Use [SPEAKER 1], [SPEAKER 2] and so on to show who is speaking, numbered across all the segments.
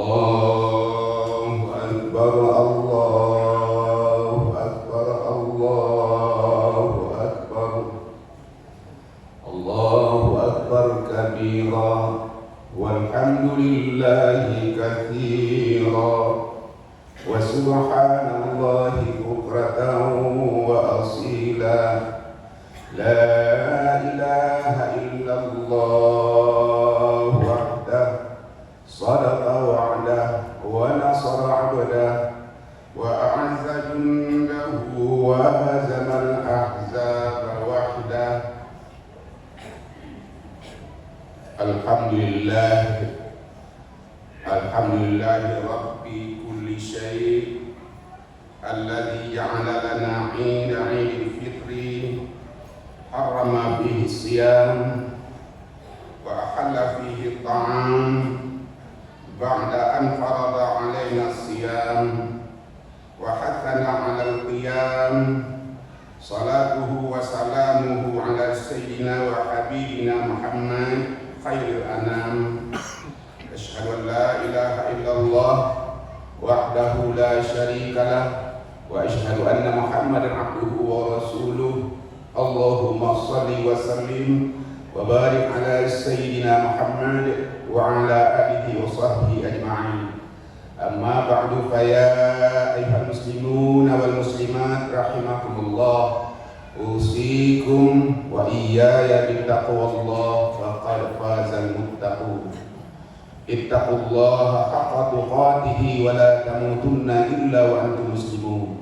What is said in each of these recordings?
[SPEAKER 1] Allahu Akbar, Allahu Akbar, Allahu Akbar, Allahu Akbar kabira, walhamdulillahi katsira, wa subhanallahi bukratan wa asila, la ilaha illallah wahdah sadaqa wa'dah wa nasara 'abdah wa a'azza jundahu wa hazama al-ahzaba wahdah. Alhamdulillahi rabbi kulli syai' alladhi ja'ala lana 'ida 'idil fitri harrama fihi siyam wa ahalla fihi ta'am ba'da an farada 'alaina siyam wa hathana 'ala al-qiyam. Salatuhu wa salamuhu 'ala sayyidina wa habibina Muhammad khairil anam. Asyhadu an la ilaha illallah wahdahu la syarika lah wa asyhadu anna Muhammadan 'abduhu wa rasuluh. Allahumma shalli wa sallim wa barik 'ala sayyidina Muhammad wa 'ala alihi wa sahbihi ajma'in. Amma ba'du, fa ya ayyuhal muslimun wal muslimat rahimakumullah, usikum wa iyaya bittaqwallah, faqad fazal muttaqun. Ittaqullaha haqqa tuqatih wa la tamutunna illa wa antum muslimun.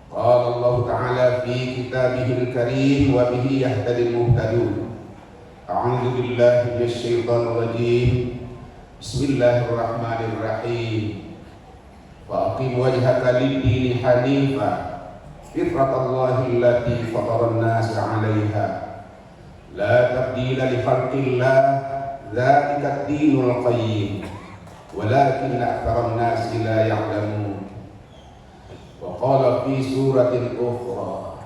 [SPEAKER 1] Qala Allah ta'ala fi kitabihil karim wa bihi yahtadil muhtadun. A'udzu billahi minasy syaithanir rajim. Bismillahirrahmanirrahim. Wa aqim wajhaka lid-dini hanifa fitratallahi allati fataran nas 'alaiha la tabdila li khalqillah dzalika ad-dinul qayyim walakin aktsaran nas la ya'lamun. Wa qala fi suratin ukhra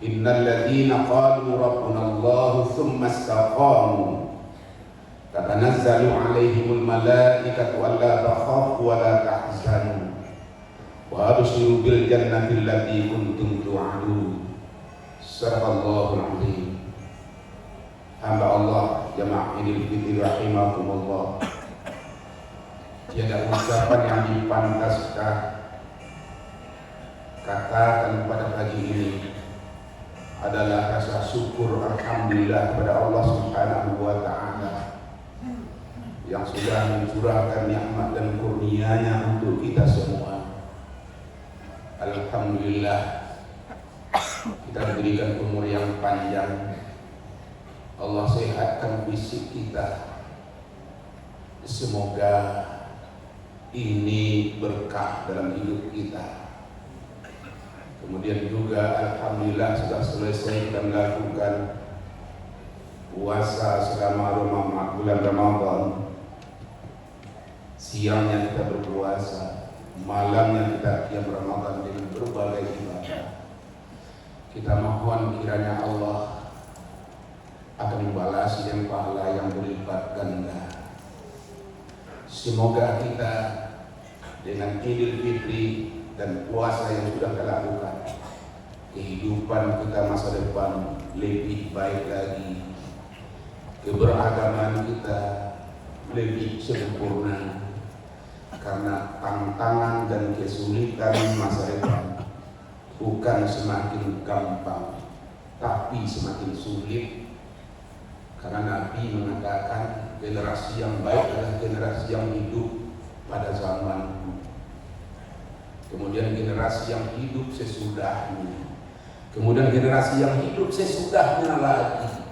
[SPEAKER 1] innal ladzina qalu rabbuna Allah tsumma istaqamu tatanazzalu 'alaihimul malaikatu alla takhafu wa la tahzanu wa abshiru bil jannati allati kuntum tu'adun. Sadaqallahul azim. Hamba Allah jamaah Idul Fitri rahimakumullah, tiada ucapan yang dipantaskah katakan pada pagi ini adalah rasa syukur alhamdulillah kepada Allah Subhanahu wa ta'ala yang sudah mencurahkan nikmat dan kurnia-Nya untuk kita semua. Alhamdulillah kita diberikan umur yang panjang, Allah sehatkan fisik kita. Semoga ini berkah dalam hidup kita. Kemudian juga alhamdulillah sudah selesai kita melakukan puasa selama bulan Ramadan. Siangnya kita berpuasa, malamnya kita qiyam Ramadan dengan berbagai ibadah. Kita mohon kiranya Allah akan membalas dengan pahala yang berlipat ganda. Semoga kita dengan Idul Fitri dan puasa yang sudah kita lakukan, kehidupan kita masa depan lebih baik lagi, keberagaman kita lebih sempurna. Karena tantangan dan kesulitan masa depan bukan semakin gampang, tapi semakin sulit. Karena Nabi mengatakan generasi yang baik adalah generasi yang hidup pada zamanku, kemudian generasi yang hidup sesudahnya, kemudian generasi yang hidup sesudahnya lagi.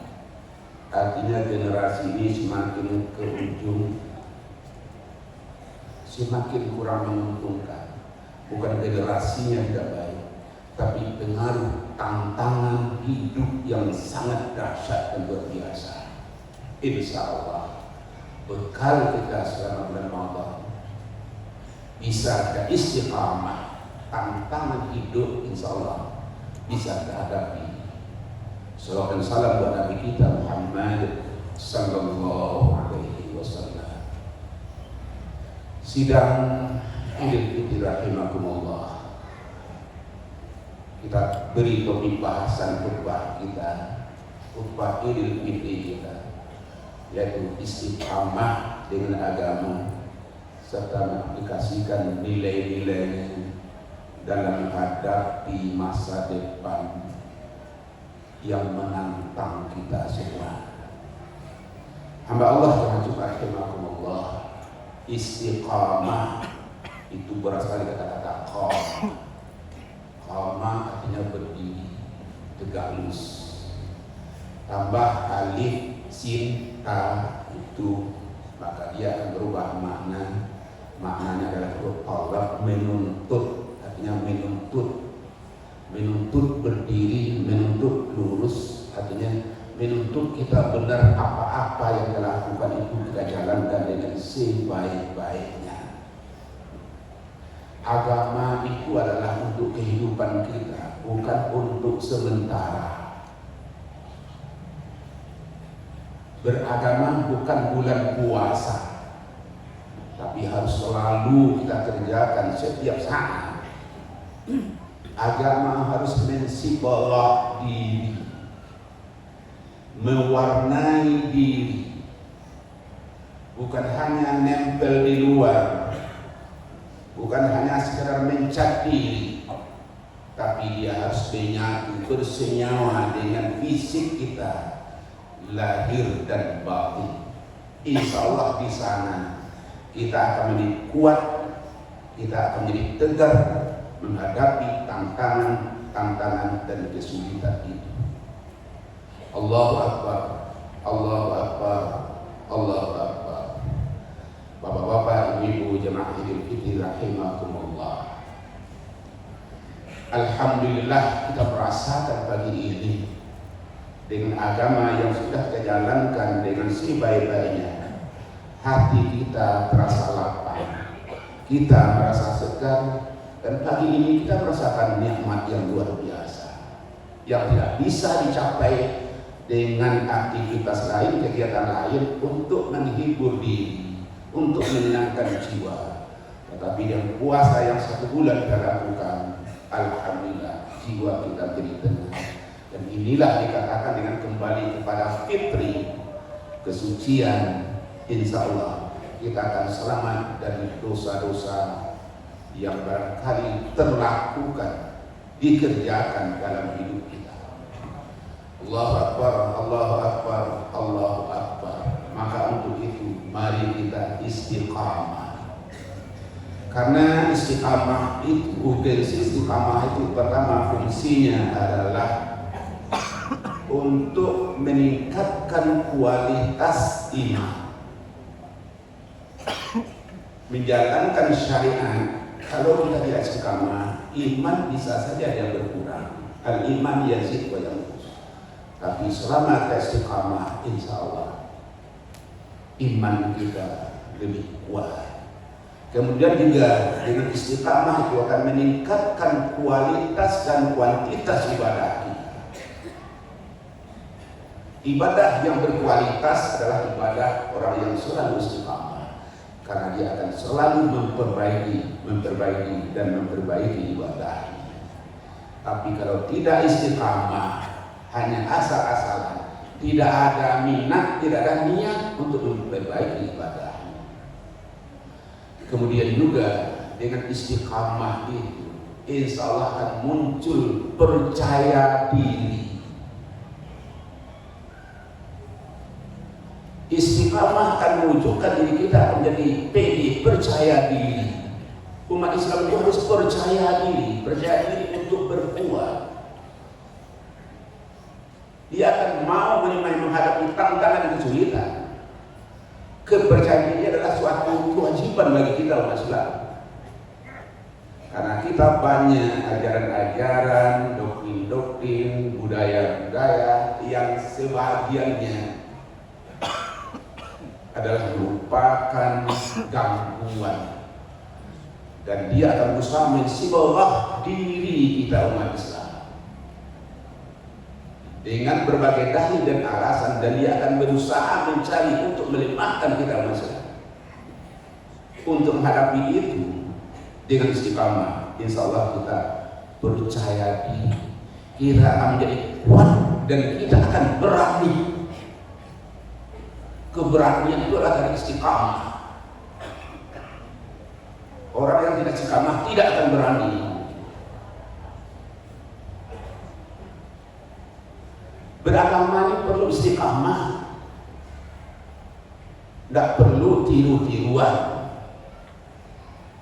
[SPEAKER 1] Artinya generasi ini semakin ke ujung semakin kurang menguntungkan. Bukan generasinya tidak baik, tapi pengaruh tantangan hidup yang sangat dahsyat dan luar biasa. Insya Allah bekal kita selama bulan Ramadan bisa ada istiqamah, tantangan hidup insya Allah bisa kita hadapi. Salawat dan salam buat Nabi kita Muhammad sallallahu alaihi wasallam. Sidang Idul Fitri rahimakumullah, kita beri topik bahasan khutbah kita, khutbah Idul Fitri kita, yaitu istiqamah dengan agama serta mengaplikasikan nilai-nilai dalam menghadapi masa depan yang menantang kita semua. Hamba Allah yang rahimakumullah, istiqamah itu berasal dari kata-kata qam. Qama artinya berdiri, tegak lurus. Tambah alif, sin, ta itu, maka dia akan berubah makna. Maknanya adalah talab, menuntut, artinya menuntut. Menuntut berdiri, menuntut lurus, artinya menuntut kita benar apa-apa yang kita lakukan itu kita jalankan dengan sebaik-baiknya. Agama itu adalah untuk kehidupan kita, bukan untuk sementara. Beragama bukan bulan puasa, tapi harus selalu kita kerjakan setiap saat. Agama harus mensibolok diri, mewarnai diri, bukan hanya nempel di luar, bukan hanya sekedar mencat diri, tapi dia harus menyatu, bersenyawa dengan fisik kita, lahir dan batin. Insya Allah di sana kita akan menjadi kuat, kita akan menjadi tegar menghadapi tantangan dan kesulitan itu. Allahu Akbar, Allahu Akbar, Allahu Akbar. Bapak-bapak, ibu-ibu jemaah Idul Fitri rahimakumullah, alhamdulillah kita merasakan pagi ini dengan agama yang sudah kita jalankan dengan sebaik-baiknya. Hati kita terasa lapang, kita merasa segar, dan pagi ini kita merasakan nikmat yang luar biasa yang tidak bisa dicapai dengan aktivitas lain, kegiatan lain untuk menghibur diri, untuk menyenangkan jiwa. Tetapi yang puasa yang 1 bulan kita lakukan, alhamdulillah jiwa kita jadi tenang. Dan inilah dikatakan dengan kembali kepada fitri, kesucian. Insya Allah kita akan selamat dari dosa-dosa yang barangkali terlakukan, dikerjakan dalam hidup kita. Allahu Akbar, Allahu Akbar, Allahu Akbar. Maka untuk itu mari kita istiqamah. Karena istiqamah itu, urgensi istiqamah itu pertama fungsinya adalah untuk meningkatkan kualitas iman, menjalankan syariat. Kalau kita tidak istiqamah, iman bisa saja yang berkurang. Al-iman yazid wa yanqus. Tapi selama kita istiqamah, insya Allah iman kita lebih kuat. Kemudian juga dengan istiqamah itu akan meningkatkan kualitas dan kuantitas ibadah kita. Ibadah yang berkualitas adalah ibadah orang yang selalu istiqamah, karena dia akan selalu memperbaiki dan memperbaiki ibadah. Tapi kalau tidak istiqamah, hanya asal-asalan, tidak ada minat, tidak ada niat untuk memperbaiki ibadah. Kemudian juga dengan istiqamah itu, insya Allah akan muncul percaya diri. Istiqamah akan menunjukkan diri kita menjadi pede, percaya diri. Umat Islam itu harus percaya diri untuk berbuat. Dia akan mau menghadapi tantangan dan kesulitan. Kepercayaan diri adalah suatu kewajiban bagi kita umat Islam. Karena kita banyak ajaran-ajaran, doktrin-doktrin, budaya-budaya yang sebagiannya adalah merupakan gangguan, dan dia akan berusaha mensibollah diri kita umat Islam dengan berbagai dalih dan alasan, dan dia akan berusaha mencari untuk melemahkan kita umat Islam. untuk menghadapi itu dengan istiqamah, insya Allah kita percaya diri, kita akan menjadi kuat dan kita akan berani. Keberanian itu adalah dari istiqamah. Orang yang tidak istiqamah tidak akan berani. Beragama ini perlu istiqamah, tidak perlu tiru-tiruan.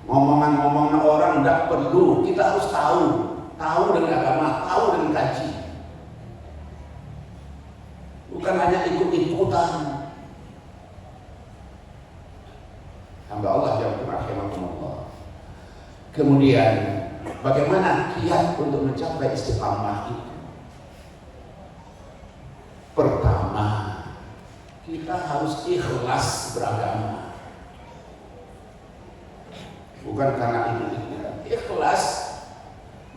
[SPEAKER 1] Ngomongan-ngomongan orang tidak perlu, kita harus tahu dengan agama, tahu dengan kaji. Bukan hanya ikut-ikutan. Hamba Allah yang rahimahullah. Kemudian bagaimana kiat untuk mencapai istiqamah itu? Pertama, kita harus ikhlas beragama. Bukan karena ikut-ikutan. Ikhlas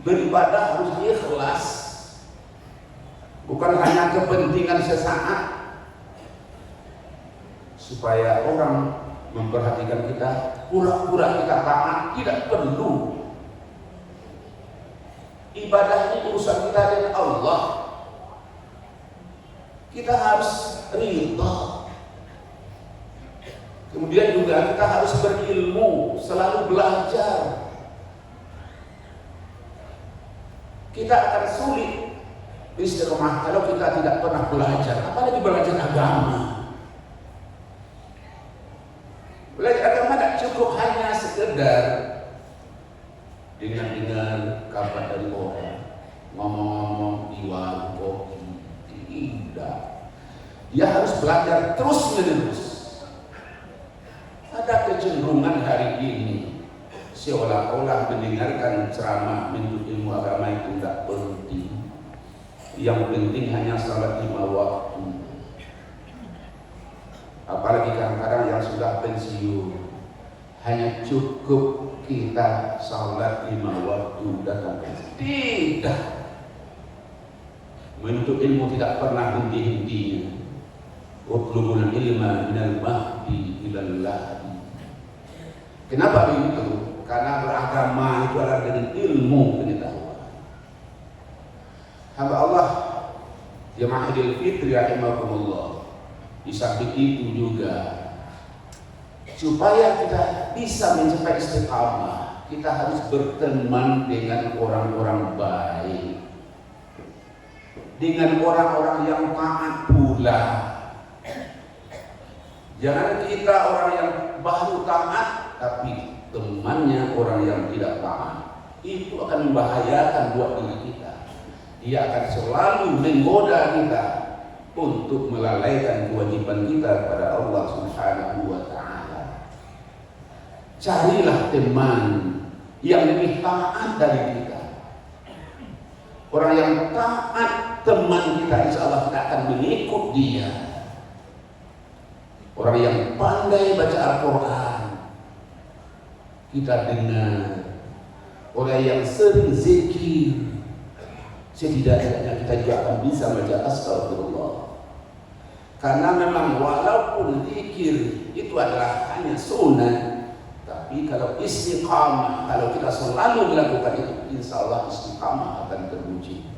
[SPEAKER 1] beribadah harus ikhlas. Bukan hanya kepentingan sesaat supaya orang memperhatikan kita, pura-pura kita taat. Tidak perlu. Ibadah ini urusan kita dengan Allah. Kita harus ridha. Kemudian juga kita harus berilmu, selalu belajar. Kita akan sulit istiqomah kalau kita tidak pernah belajar, apalagi belajar agama. Belajar agama tidak cukup hanya sekedar dengar kabar dari orang, ngomong-ngomong di warung kopi. Tidak. Dia harus belajar terus menerus. Ada kecenderungan hari ini seolah-olah mendengarkan ceramah menuntut ilmu agama itu tidak penting. Yang penting hanya salat 5 waktu. Apalagi kadang-kadang yang sudah pensiun, hanya cukup kita salat 5 waktu datang ke masjid. Tidak. Menuntut ilmu tidak pernah henti-hentinya. Utlubul ilma minal mahdi ilal lahdi. Kenapa begitu? Karena beragama itu adalah dengan ilmu pengetahuan. Hamba Allah jemaah Idul Fitri rahimakumullah. Di samping itu juga supaya kita bisa mencapai istiqamah, kita harus berteman dengan orang-orang baik, dengan orang-orang yang taat pula. Jangan kita orang yang baru taat tapi temannya orang yang tidak taat. Itu akan membahayakan buat diri kita. Dia akan selalu menggoda kita untuk melalaikan kewajiban kita kepada Allah Subhanahu wa taala. Carilah teman yang lebih taat dari kita. Orang yang taat teman kita, insya Allah kita akan mengikut dia. Orang yang pandai baca Al-Quran kita dengar. Orang yang sering zikir, setidaknya kita juga akan bisa baca astagfirullah. Karena memang walaupun zikir itu adalah hanya sunnah, tapi kalau istiqamah, kalau kita selalu melakukan itu, insya Allah istiqamah akan terwujud.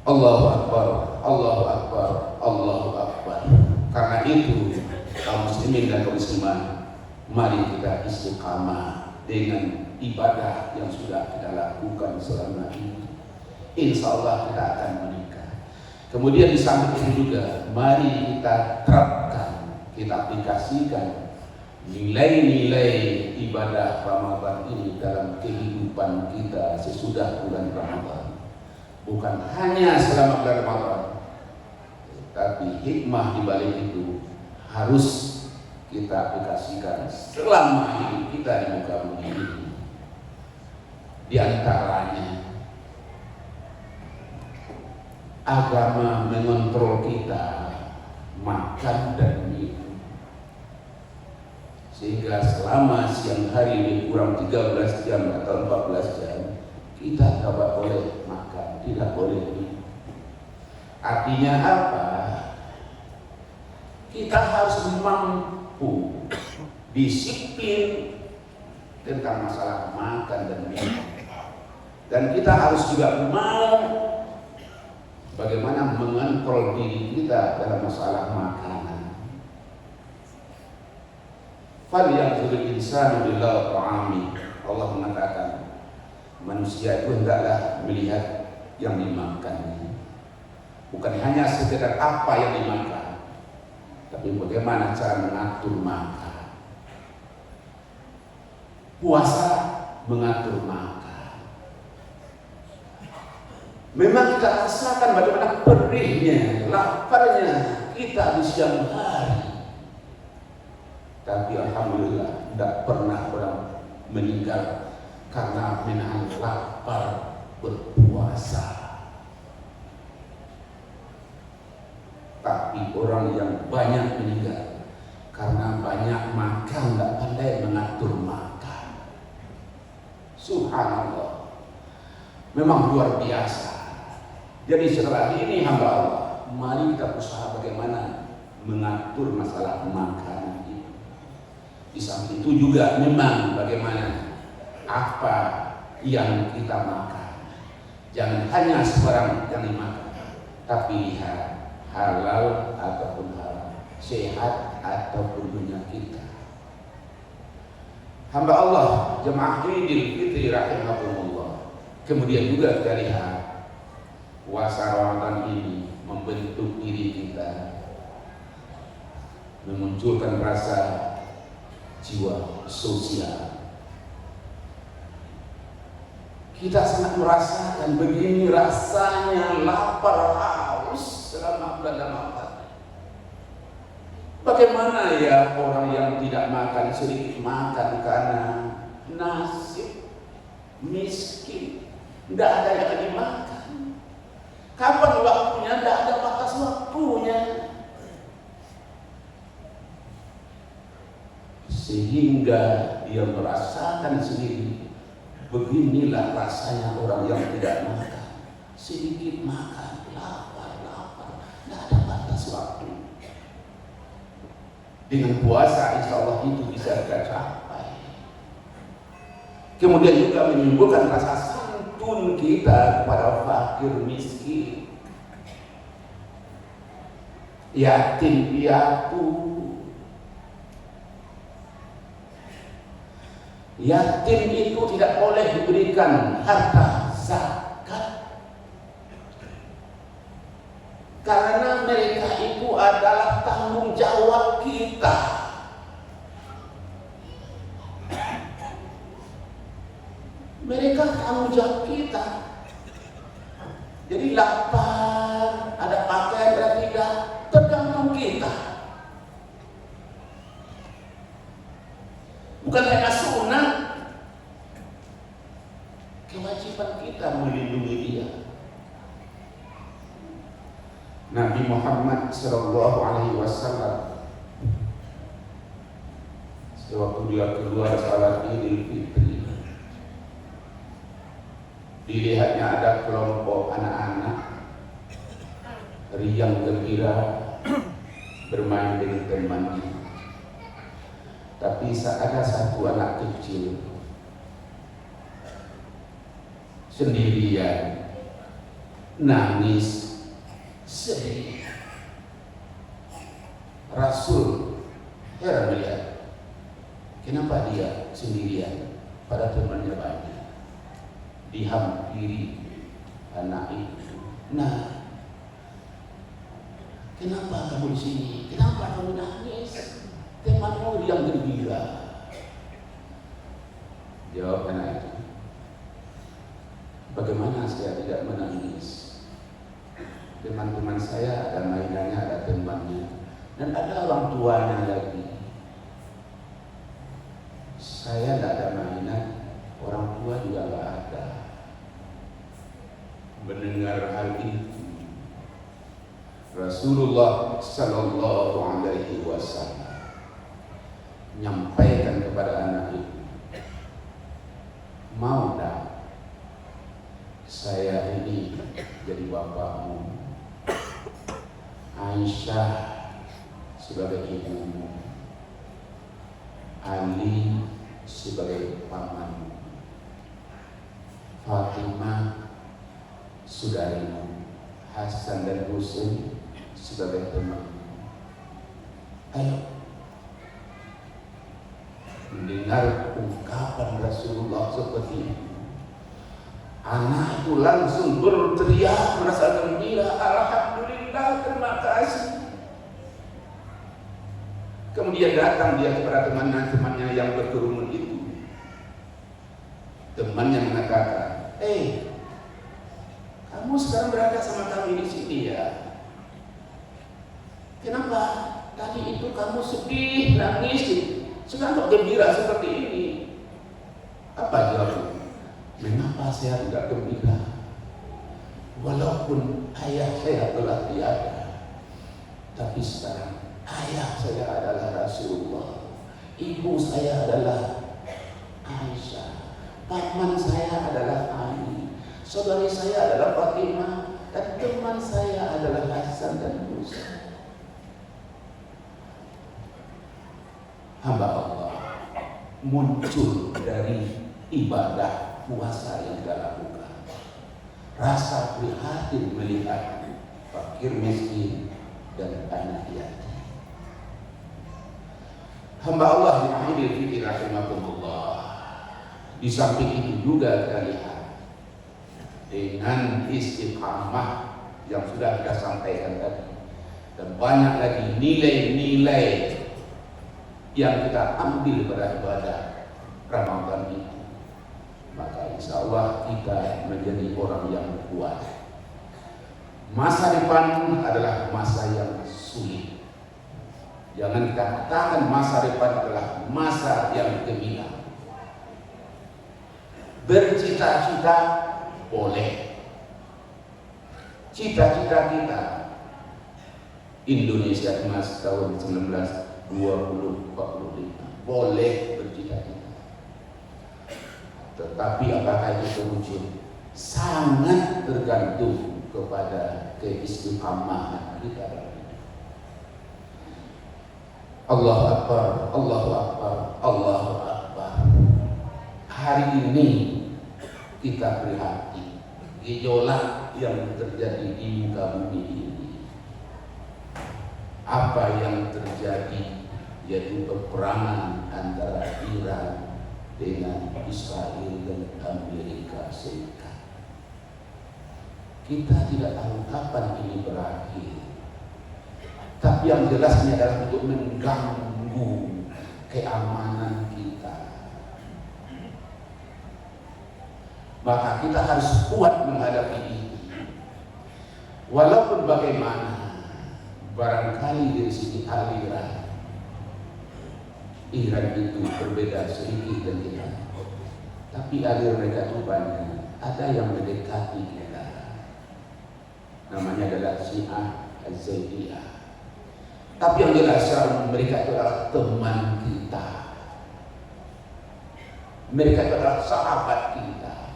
[SPEAKER 1] Allahu Akbar, Allahu Akbar, Allahu Akbar. Karena itu kaum muslimin dan kaum muslimah, mari kita istiqamah dengan ibadah yang sudah kita lakukan selama ini. Insya Allah kita akan menikah. Kemudian di samping itu juga, mari kita terapkan, kita aplikasikan nilai-nilai ibadah Ramadan ini dalam kehidupan kita sesudah bulan Ramadan. Bukan hanya selama bulan Ramadan, tapi hikmah di balik itu harus kita aplikasikan selama hidup kita di muka bumi ini. Di antaranya, agama mengontrol kita makan dan minum, sehingga selama siang hari lebih kurang 13 jam atau 14 jam kita tidak boleh makan, tidak boleh minum. Artinya apa? Kita harus mampu disiplin tentang masalah makan dan minum. Dan kita harus juga mau bagaimana mengontrol diri kita dalam masalah makanan. Falyanzuril insanu ila ta'ami. Allah mengatakan manusia itu hendaklah melihat yang dimakannya. Bukan hanya sekedar apa yang dimakan, tapi bagaimana cara mengatur makan. Puasa mengatur makan. Memang kita rasakan bagaimana perihnya, laparnya kita di siang hari. Tapi alhamdulillah tidak pernah orang meninggal karena menahan lapar berpuasa. Tapi orang yang banyak meninggal karena banyak makan, tidak pandai mengatur makan. Subhanallah, memang luar biasa. Jadi setelah ini hamba Allah, mari kita usaha bagaimana mengatur masalah makanan itu. Di samping itu juga memang bagaimana apa yang kita makan. Jangan hanya sebarang yang dimakan, tapi lihat halal ataupun haram, sehat ataupun menyakitkan. Hamba Allah jemaah Idul Fitri rahimahumullah. Kemudian juga kita lihat puasa Ramadan ini membentuk diri kita, memunculkan rasa jiwa sosial. Kita sangat merasakan begini rasanya lapar haus selama bulan Ramadan. Bagaimana ya orang yang tidak makan, sedikit makan karena nasib miskin, tidak ada yang dimakan. Kapan waktunya? Tidak ada batas waktunya. Sehingga dia merasakan sendiri, beginilah rasanya orang yang tidak makan. Sedikit makan, lapar, tidak ada batas waktu. Dengan puasa insya Allah itu bisa kita capai. Kemudian juga menimbulkan rasa santun kita kepada fakir miskin, yatim piatu. Yatim itu tidak boleh diberikan harta zakat, karena mereka itu adalah tanggung jawab kita. Mereka tanggung jawab kita. Jadi lapar, ada pakaian dan tidak, tergantung kita. Bukan hanya sunat, kewajiban kita melindungi dia. Nabi Muhammad Sallallahu Alaihi Wasallam sewaktu dia keluar salat Idul Fitri, dilihatnya ada kelompok anak-anak riang gembira bermain dengan temannya. Tapi ada satu anak kecil sendirian, nangis, sedih. Rasul heran melihat, kenapa dia sendirian, pada temannya banyak. Dihampiri anak itu. Nah, kenapa kamu di sini? Kenapa kamu nangis? Temanmu yang gembira. Jawab anak itu, bagaimana saya tidak menangis? Teman-teman saya ada mainannya, ada temannya, dan ada orang tuanya lagi. Saya tidak ada mainan, orang tua juga tidak ada. Mendengar hal itu, Rasulullah Sallallahu Alaihi Wasallam menyampaikan kepada anak itu, mau tak saya ini jadi bapakmu, Aisyah sebagai ibumu, Ali sebagai paman, Fatimah saudarimu, Hasan dan Husain sebagai teman. Ayo mendengar ungkapan Rasulullah seperti ini, anak itu langsung berteriak merasa gembira, alhamdulillah, terima kasih. Kemudian datang dia kepada teman-temannya yang berkerumun itu. Temannya mengatakan, kamu sekarang berada sama kami di sini ya. Kenapa? Tadi itu kamu sedih, nangis, sekarang kok gembira seperti ini. Apa jawabnya? Mengapa saya tidak gembira? Walaupun ayah saya telah tiada, tapi sekarang ayah saya adalah Rasulullah, ibu saya adalah Aisyah, paman saya adalah Ali, saudari saya adalah Fatimah, dan teman saya adalah Hasan dan Husain. Hamba Allah muncul dari ibadah puasa yang kita lakukan, rasa prihatin melihat fakir miskin dan anak yatim. Hamba Allah yang fikir rahimakumullah. Di samping itu juga kita lihat dengan istiqamah yang sudah kita sampaikan tadi, dan banyak lagi nilai-nilai yang kita ambil pada ibadah Ramadan itu, maka insya Allah kita menjadi orang yang kuat. Masa depan adalah masa yang sulit. Jangan kita katakan masa depan adalah masa yang gemilang. Bercita-cita boleh. Cita-cita kita Indonesia emas tahun 1920-45 boleh bercita-cita. Tetapi apakah itu terwujud? Sangat tergantung kepada keistiqamahan kita. Allahu Akbar, Allahu Akbar, Allahu Akbar. Hari ini kita prihatin gejolak yang terjadi di muka bumi ini. Apa yang terjadi, yaitu peperangan antara Iran dengan Israel dan Amerika Serikat. Kita tidak tahu kapan ini berakhir. Tapi yang jelasnya adalah untuk mengganggu keamanan kita. Maka kita harus kuat menghadapi ini. Walaupun bagaimana, barangkali dari segi aliran Iran itu berbeda sedikit dengan kita, tapi aliran mereka itu banyak. Ada yang mendekati kita, namanya adalah Syiah Az-Zaidiyah. Tapi yang jelas mereka itu adalah teman kita, mereka itu adalah sahabat kita.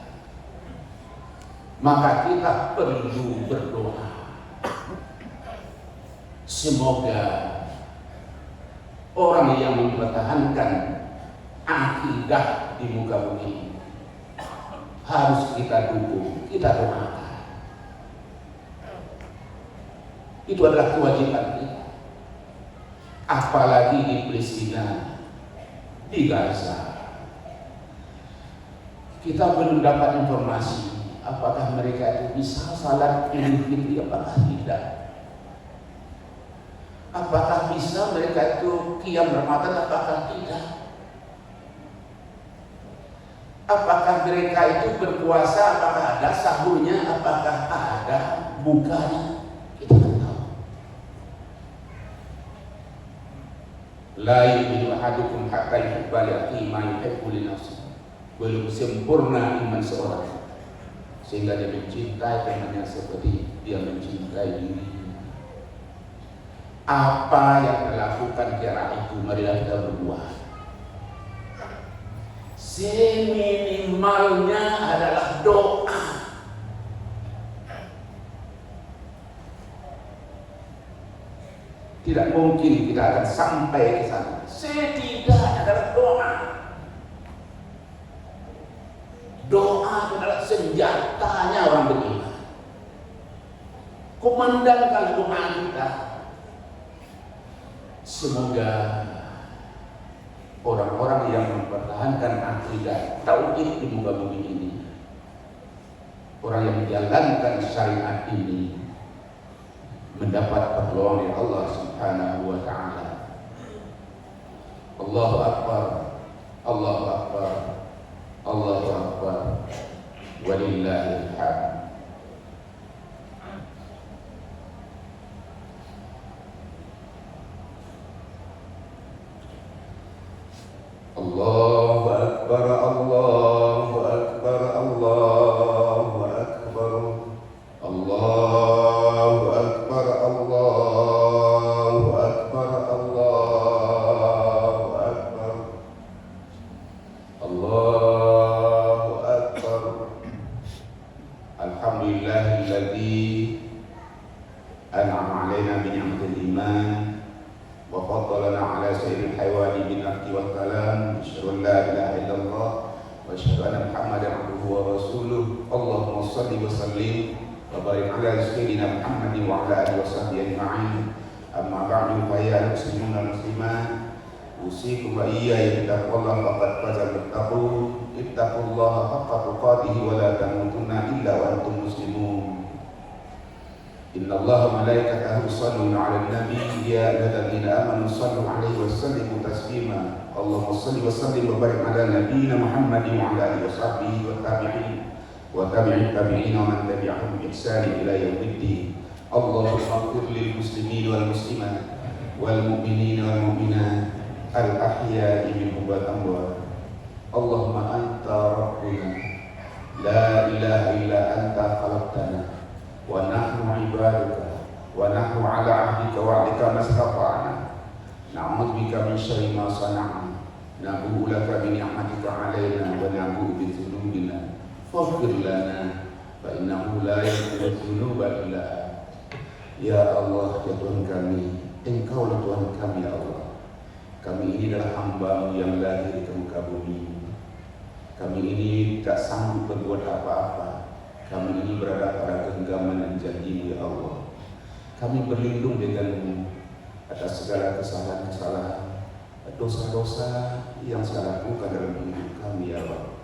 [SPEAKER 1] Maka kita perlu berdoa, semoga orang yang mempertahankan akidah di muka bumi harus kita dukung, kita doakan. Itu adalah kewajiban kita. Apalagi di Palestina, di Gaza, kita belum dapat informasi apakah mereka itu bisa salat Idul Fitri, apakah tidak. Apakah bisa mereka itu qiyam Ramadan, apakah tidak. Apakah mereka itu berpuasa, apakah ada sahurnya, apakah ada bukanya, kita tidak tahu. La yu'minu ahadukum hatta yuhibba li akhihi ma yuhibbu li nafsihi. Belum sempurna iman seorang sehingga dia mencintai temannya seperti dia mencintai dirinya. Apa yang dilakukan kira itu, marilah kita berbuat. Seminimalnya adalah doa. Tidak mungkin kita akan sampai ke sana. Setidaknya adalah doa. Doa adalah senjatanya orang beriman. Kumandangkan doa kita. Semoga orang-orang yang mempertahankan akidah tauhid di muka bumi ini, orang yang menjalankan syariat ini, mendapat pertolongan dari Allah Subhanahu wa taala. Allahu akbar. Allahu akbar. Allahu akbar. Walillahil hamd. Allahu akbar. Allahu akbar. Allahu akbar. Allahu akbar. Allahu akbar. Allahu akbar. Allahu akbar. Alhamdulillahilladzi an'ama 'alaina bi ni'matil iman wa faddalana 'ala sayyidil hayawani bin arti wal kalam. Asyhadu an la ilaha illallah wa asyhadu anna Muhammadan 'abduhu wa rasuluh. Allahumma shalli wa sallim wa barik 'ala sayyidina Muhammadin wa 'ala alihi wa sahbihi ajma'in. Amma ba'du, fa ya muslimun wal muslimat, usikum wa iyaya bittaqwallahi faqad fazal muttaqun. Ittaqullaha haqqa tuqatih wa la tamutunna illa wa antum muslimun. Innallaha wa malaikatahu yusholluna 'alan nabi ya ayyuhalladzina amanu shallu 'alaihi wa sallimu taslima. Allahumma shalli wa sallim wa barik 'ala nabiyyina Muhammadin wa 'ala alihi wa sahbihi wa tabi'in wa tabi'in tabi'in wa man tabi'ahum bi ihsan ila yaumiddin. Allahumma ighfir lil muslimin wal muslimat wal mu'minin wal mu'minat al ahya'i minhum wal amwat. Allahumma anta rabbuna la ilaha illa anta khalaqtana wa nahnu ibaduka wa nahnu ala ahdika wa ahdika mastata'na na'udzubika min syarri ma sana'na nabu'u laka bi ni'matika 'alaina wa nabu'u bi dzunubina faghfir lana fa innahu la yaghfiru dzunuba illa anta. Ya Allah, ya Tuhan kami, Engkaulah Tuhan kami ya Allah. Kami ini adalah hamba-Mu yang lahir ke muka bumi. Kami ini tak sanggup berbuat apa-apa. Kami ini berada pada genggaman dan janji-Mu ya Allah. Kami berlindung dengan-Mu atas segala kesalahan-kesalahan, dosa-dosa yang saya lakukan dalam hidup kami ya Allah.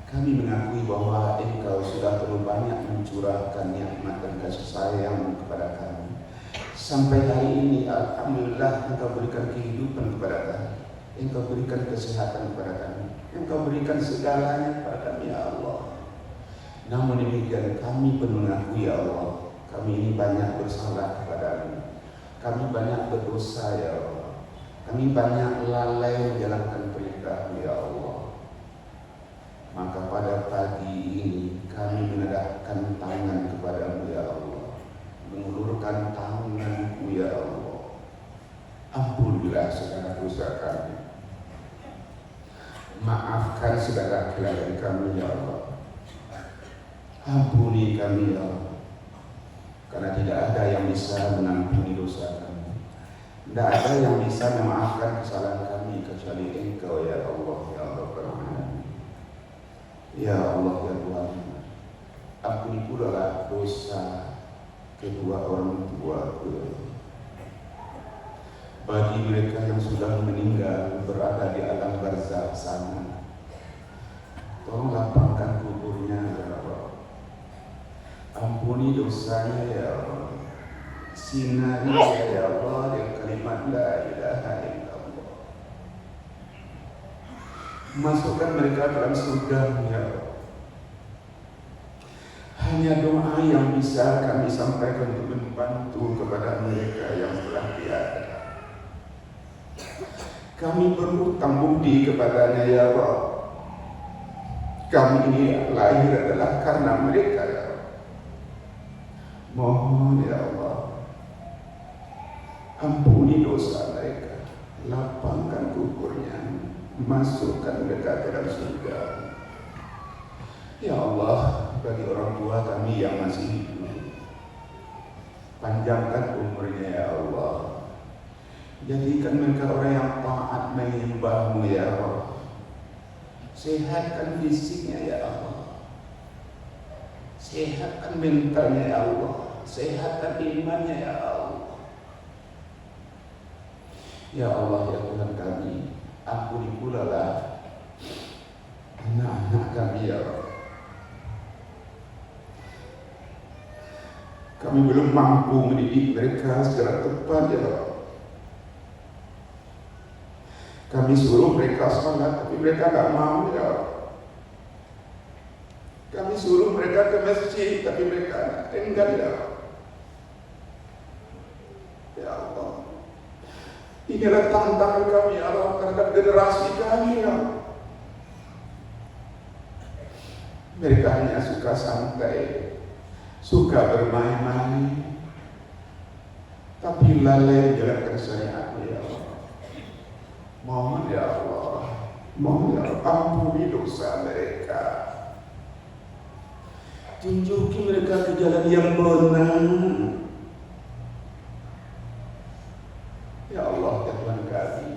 [SPEAKER 1] Kami mengakui bahwa Engkau sudah terlalu banyak mencurahkan nikmat dan kasih sayang kepada kami. Sampai hari ini alhamdulillah Engkau berikan kehidupan kepada kami. Engkau berikan kesehatan kepada kami. Engkau berikan segalanya kepada kami ya Allah. Namun demikian kami pun mengakui ya Allah, kami ini banyak bersalah kepada-Mu. Kami banyak berdosa ya Allah. Kami banyak lalai menjalankan perintah-Mu ya Allah. Maka pada pagi ini kami menadahkan tangan kepada-Mu ya Allah, mengulurkan tangan-Ku ya Allah. Ampunilah segala dosa kami, maafkan segala kesalahan kami ya Allah. Ampuni kami ya Allah, karena tidak ada yang bisa mengampuni dosa kami. Tidak ada yang bisa memaafkan kesalahan kami kecuali Engkau ya Allah ya Rabbal Alamin. Ya Allah ya Tuhan, ampuni pula lah dosa kedua orang tuaku. Bagi mereka yang sudah meninggal berada di alam barzakh sana, tolong lapangkan kuburnya ya Allah. Ampuni dosanya ya Allah. Sinari ya Allah dengan kalimat la ilaha illallah. Masukkan mereka dalam surga ya Allah. Hanya doa yang bisa kami sampaikan untuk membantu kepada mereka yang telah tiada. Kami berhutang budi kepadanya ya Allah. Kami ini lahir adalah karena mereka ya Allah. Mohon ya Allah, ampuni dosa mereka, lapangkan kuburnya, masukkan mereka ke dalam surga. Ya Allah, bagi orang tua kami yang masih hidup, panjangkan umurnya ya Allah. Jadikan mereka orang yang taat menyembah-Mu ya Allah. Sehatkan fisiknya ya Allah, sehatkan mentalnya ya Allah, sehatkan imannya ya Allah. Ya Allah ya Tuhan kami, ampuni pula lah anak-anak kami ya Allah. Kami belum mampu mendidik mereka secara tepat ya Allah. Kami suruh mereka sholat, tapi mereka tak mau ya Allah. Kami suruh mereka ke masjid, tapi mereka enggan ya Allah. Ya Allah, inilah tantangan kami ya Allah terhadap generasi kami ya Allah. Mereka hanya suka santai, suka bermain-main, tapi lalai menjalankan syariat ya Allah. Mohon ya Allah, mohon ya Allah, ampuni dosa mereka, tunjuki mereka ke jalan yang benar. Ya Allah ya Tuhan kami,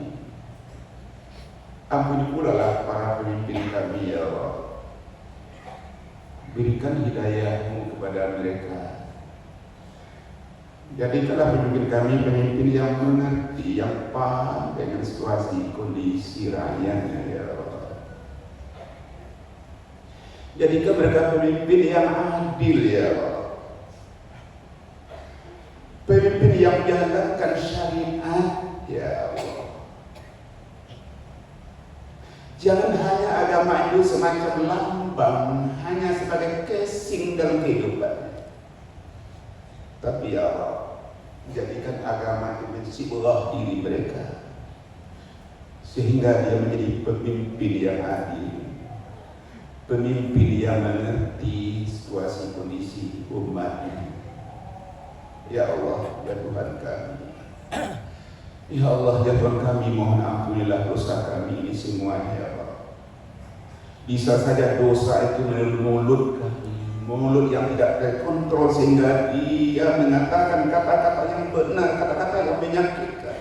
[SPEAKER 1] ampuni pula lah para pemimpin kami ya Allah. Berikan hidayah-Mu kepada mereka. Jadikanlah pemimpin kami pemimpin yang mengerti, yang paham dengan situasi kondisi rakyatnya ya Allah. Jadikan mereka pemimpin yang adil ya Allah. Pemimpin yang menjalankan syariat ya Allah. Jangan hanya agama itu semacam lambang, hanya sebagai casing dalam kehidupan. Tapi ya Allah, jadikan agama itu menjadi belah diri mereka, sehingga dia menjadi pemimpin yang adil, pemimpin yang mengerti situasi kondisi umatnya. Ya Allah, ya Tuhan kami, ya Allah, ya Tuhan kami, mohon ampunilah dosa kami ini semuanya ya Allah. Bisa saja dosa itu melalui mulut kami, mulut yang tidak terkontrol sehingga dia mengatakan kata-kata yang benar, kata-kata yang menyakitkan.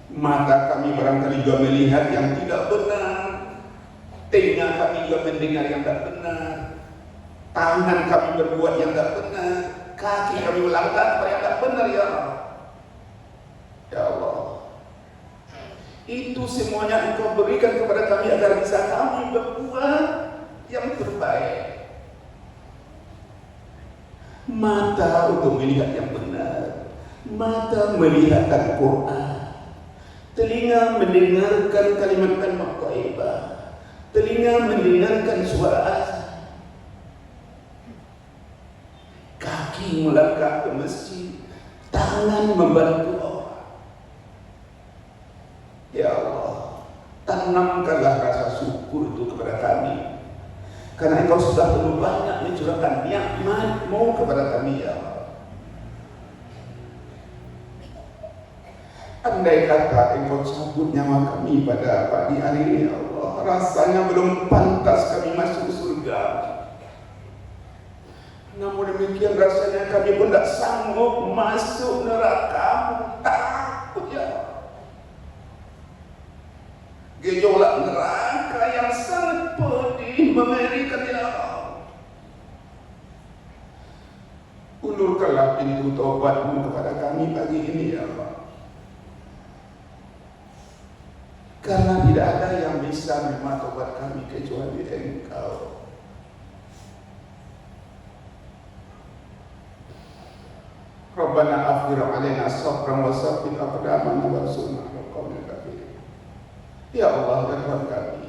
[SPEAKER 1] Mata kami barangkali juga melihat yang tidak benar, telinga kami juga mendengar yang tidak benar, tangan kami berbuat yang tidak benar, kaki kami melangkah apa yang tidak benar ya Allah. Ya Allah, itu semuanya Engkau berikan kepada kami agar bisa kami berbuat yang terbaik. Mata untuk melihat yang benar, mata melihat Al-Quran, telinga mendengarkan kalimat-kalimat thayyibah, telinga mendengarkan suara azan, kaki melangkah ke masjid, tangan membantu orang. Ya Allah, tanamkanlah rasa syukur itu kepada kami, karena Engkau sudah terlalu banyak mencurahkan nikmat-Mu kepada kami ya Allah. Andai kata Engkau cabut nyawa kami pada pagi hari ini ya Allah, rasanya belum pantas kami masuk surga. Namun demikian rasanya kami pun tidak sanggup masuk neraka-Mu. Takut ya Allah. Gejolak neraka yang sangat pedih mengerikan ya Allah. Ulurkanlah pintu taubat-Mu kepada kami pagi ini ya Allah. Karena tidak ada yang bisa menerima taubat kami kecuali Engkau. Rabbana afghir alaina sabran wa sabbit aqdamana wansurna 'alal qawmil kafirin. Ya Allah dan Tuhan kami,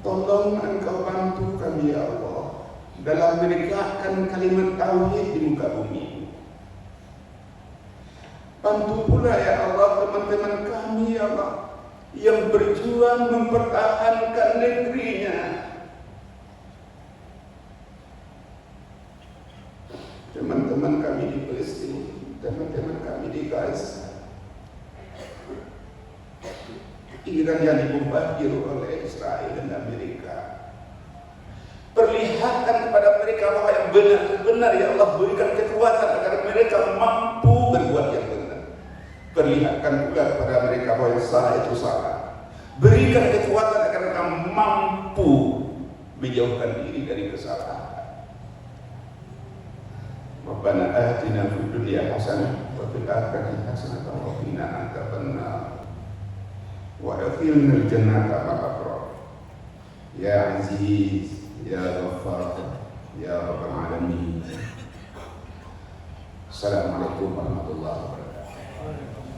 [SPEAKER 1] tolong Engkau bantu kami ya Allah dalam menegakkan kalimat tauhid di muka bumi. Bantu pula ya Allah teman-teman kami ya Allah yang berjuang mempertahankan negerinya. Teman-teman kami di Palestina, teman-teman kami di Gaza, Iran yang dibombardir oleh Israel dan Amerika. Perlihatkan kepada mereka bahwa yang benar-benar ya Allah, berikan kekuatan agar mereka mampu mampu berbuat yang benar. Perlihatkan pula kepada mereka bahwa yang salah itu salah. Berikan kekuatan agar mereka mampu menjauhkan diri dari kesalahan. Rabbana atina fid dunya hasanah wa fil akhirati hasanah wa qina adzabannar. Wa adkhilna al-jannata ma'al abrar. Ya Aziz, Ya Ghaffar, Ya Rabbal Alamin. Assalamualaikum warahmatullahi wabarakatuh.